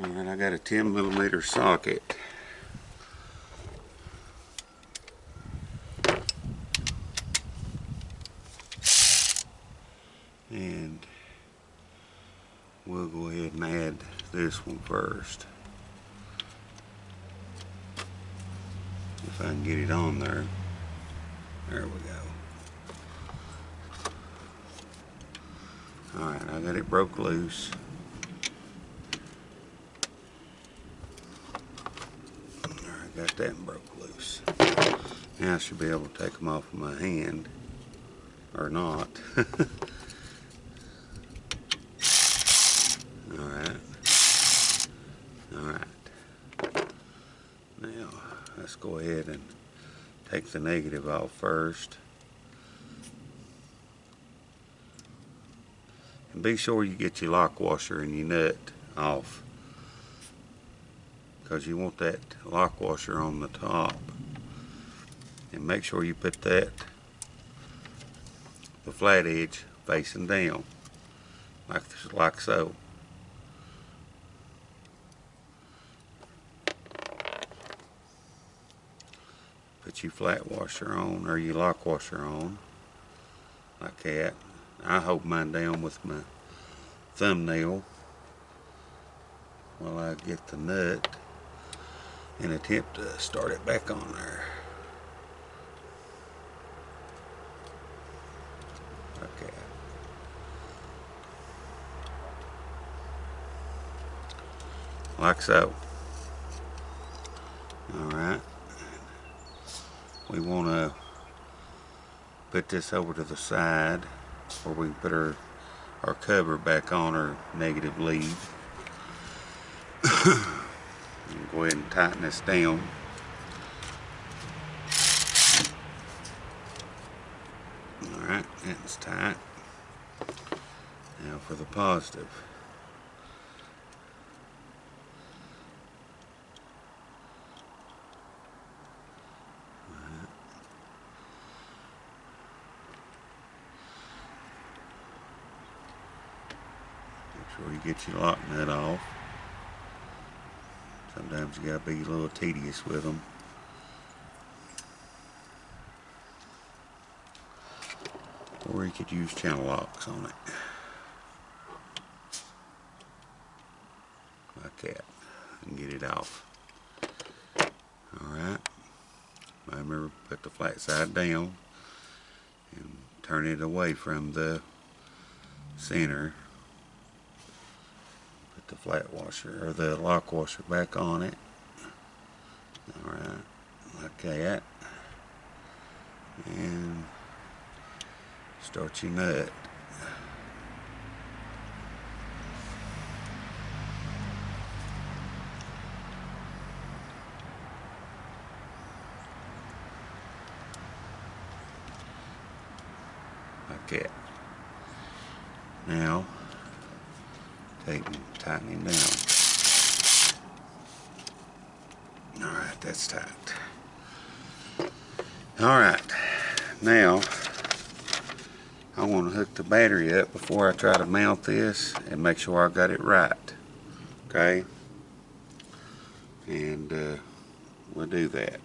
Alright, I got a 10mm socket. And we'll go ahead and add this one first. If I can get it on there. There we go. Alright, I got it broke loose. Alright, got that broke loose. Now I should be able to take them off of my hand. Or not. Alright. Alright. Now, let's go ahead and take the negative off first. And be sure you get your lock washer and your nut off, because you want that lock washer on the top. And make sure you put the flat edge facing down, like so. Put your flat washer on, or your lock washer on, like that. I hold mine down with my thumbnail while I get the nut and attempt to start it back on there. Like that. Like so. Alright. We want to put this over to the side where we can put our cover back on our negative lead. Go ahead and tighten this down. Alright, that's tight. Now for the positive. Make sure you get your lock nut off. Sometimes you gotta be a little tedious with them. Or you could use channel locks on it. Like that. And get it off. Alright. Remember, put the flat side down and turn it away from the center. Put the flat washer or the lock washer back on it. Alright, like that. And start your nut. Like that. Now, take and tighten him down. Alright, that's tight. Alright, now I want to hook the battery up before I try to mount this and make sure I got it right. Okay? And we'll do that.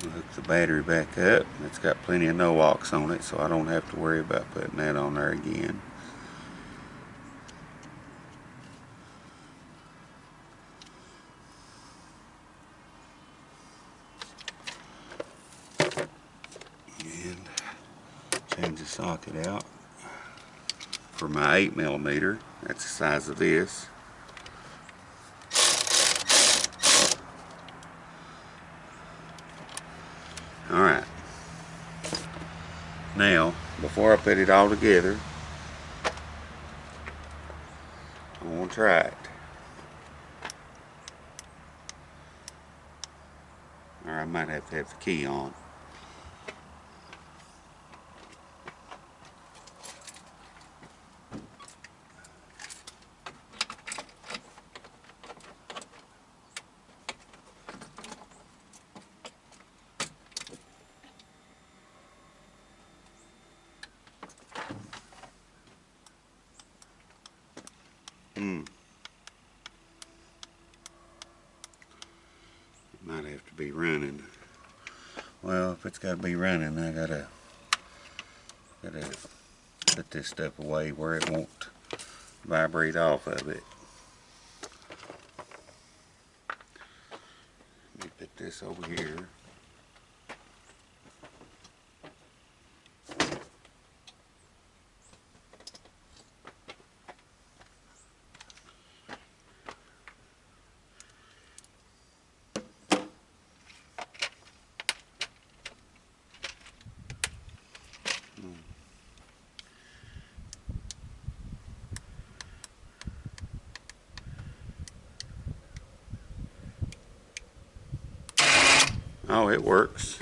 Hook the battery back up. It's got plenty of no-locks on it, so I don't have to worry about putting that on there again. And change the socket out for my 8mm. That's the size of this. Alright, now before I put it all together, I want to try it. Or I might have to have the key on. be running. Well, if it's got to be running, I gotta put this stuff away where it won't vibrate off of it. Let me put this over here. Oh, it works.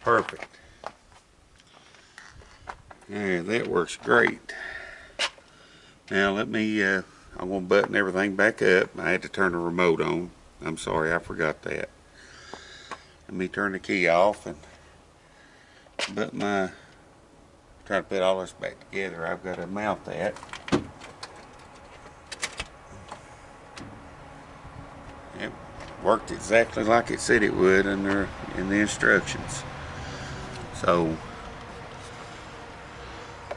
Perfect. Yeah, that works great. Now let me, I'm going to button everything back up. I had to turn the remote on. I'm sorry, I forgot that. Let me turn the key off and try to put all this back together. I've got to mount that. It worked exactly like it said it would in the instructions. So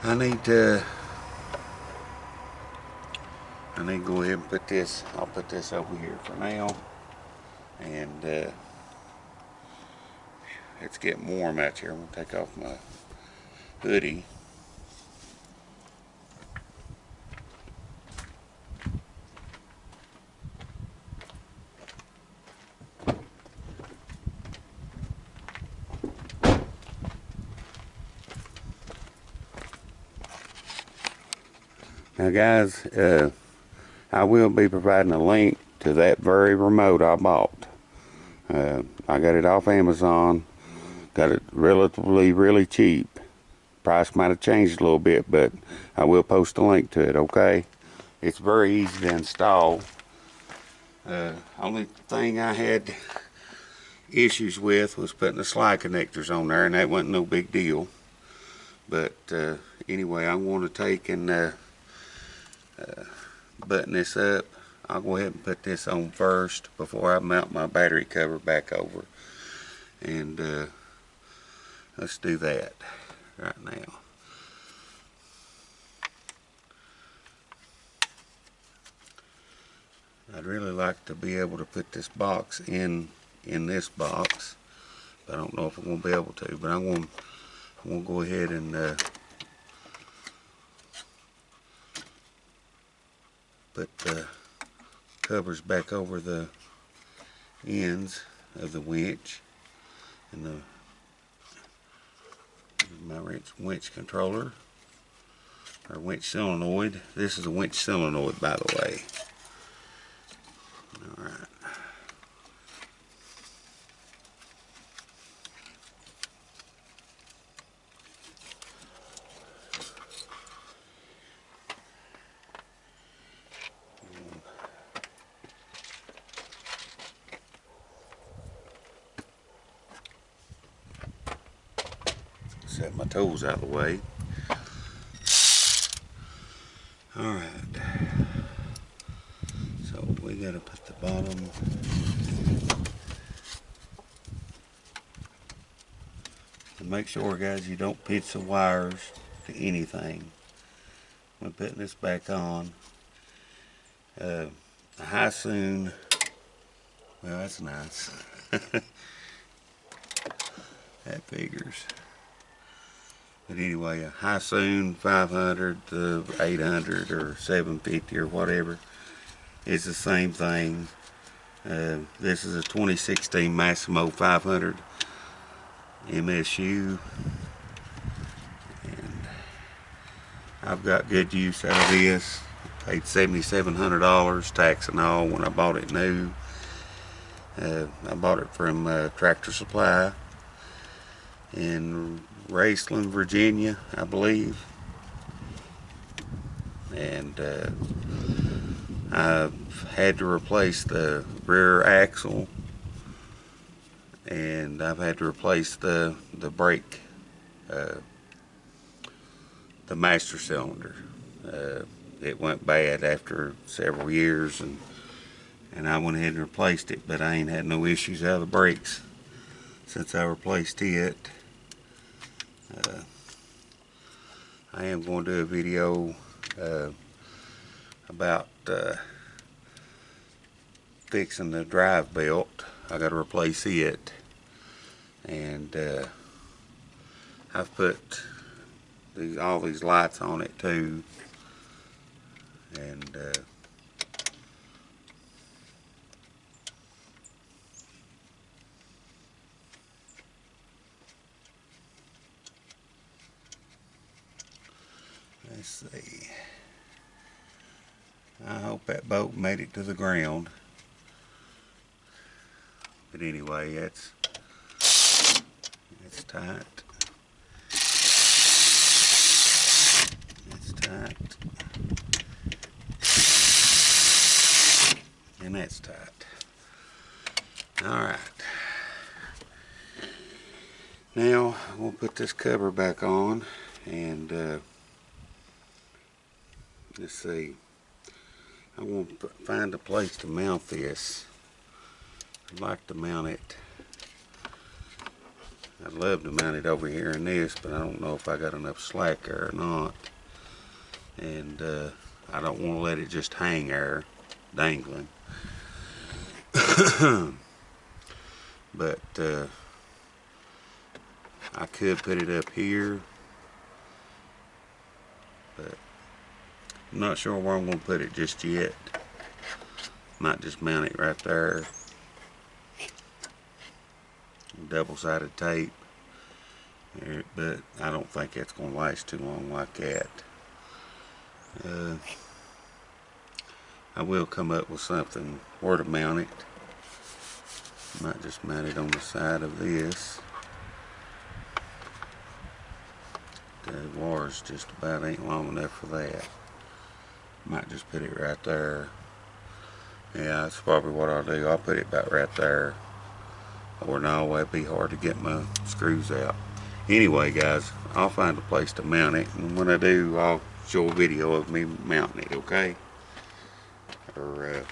I need to go ahead and put this, I'll put this over here for now. And it's getting warm out here. I'm going to take off my hoodie. Now guys, I will be providing a link to that very remote I bought. I got it off Amazon. Got it relatively really cheap. Price might have changed a little bit, but I will post a link to it, okay? It's very easy to install. Only thing I had issues with was putting the slide connectors on there, and that wasn't no big deal. But anyway, I want to take and button this up. I'll go ahead and put this on first before I mount my battery cover back over. And let's do that right now. I'd really like to be able to put this box in this box, but I don't know if I'm going to be able to. But I'm going to go ahead and put the covers back over the ends of the winch and my winch controller, or winch solenoid. This is a winch solenoid, by the way. Alright. Set my toes out of the way. Alright. So we gotta put the bottom. And make sure, guys, you don't pinch the wires to anything. I'm putting this back on. The high soon. Well, that's nice. That figures. But anyway, a high soon 500 to 800 or 750 or whatever, it's the same thing. This is a 2016 Massimo 500 MSU, and I've got good use out of this. Paid $7,700 tax and all when I bought it new. I bought it from Tractor Supply in Raceland, Virginia, I believe. And I've had to replace the rear axle and I've had to replace the brake, the master cylinder. It went bad after several years, and I went ahead and replaced it, but I ain't had no issues out of the brakes since I replaced it. I am going to do a video about fixing the drive belt. I got to replace it, and I've put all these lights on it too, and let's see. I hope that bolt made it to the ground. But anyway, it's tight. It's tight. And that's tight. Alright. Now, I'm going to put this cover back on, and let's see. I want to find a place to mount this. I'd like to mount it. I'd love to mount it over here in this, but I don't know if I got enough slack there or not. And I don't want to let it just hang there, dangling. But I could put it up here, but I'm not sure where I'm going to put it just yet. Might just mount it right there. Double-sided tape, but I don't think that's going to last too long like that. I will come up with something where to mount it. Might just mount it on the side of this. The wires just about ain't long enough for that. Might just put it right there. Yeah, that's probably what I'll do. I'll put it about right there. Or no, it'd be hard to get my screws out. Anyway, guys, I'll find a place to mount it, and when I do, I'll show a video of me mounting it, okay? Or